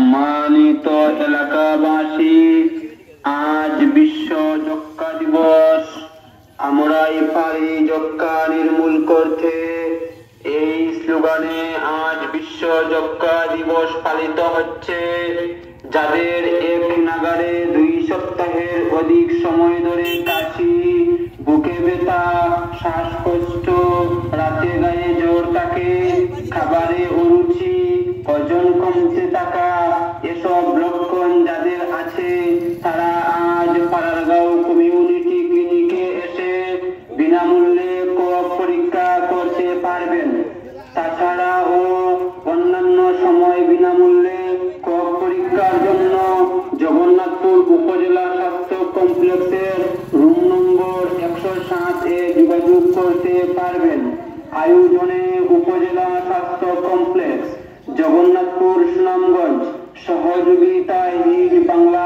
সম্মানিত এলাকাবাসী, আজ বিশ্ব যক্ষ্মা দিবস। আমরাই পারি যক্ষ্মা নির্মূল করতে। এই স্লোগানে আজ বিশ্ব যক্ষ্মা দিবস পালিত হচ্ছে। যাদের এক নাগারে 2 সপ্তাহের অধিক সময় ধরে কাশি, বুকে ব্যথা, শ্বাসকষ্ট, রাতে গায়ে জ্বর থাকে, খাবারে অরুচি, ওজন কমতে থাকা, এসব লক্ষণ যাদের আছে তারা আজ পাড়ারগাঁও কমিউনিটি ক্লিনিকে এসে বিনামূল্যে কোপ পরীক্ষা করতে পারবেন। তাছাড়াও অন্যান্য সময় বিনামূল্যে কোপ পরীক্ষার জন্য জগন্নাথপুর উপজেলা স্বাস্থ্য কমপ্লেক্সের রুম নম্বর 107-এ যোগাযোগ করতে পারবেন। আয়োজনে উপজেলা স্বাস্থ্য কমপ্লেক্স, জগন্নাথপুর, সুনামগঞ্জ। সহযোগিতায় বাংলা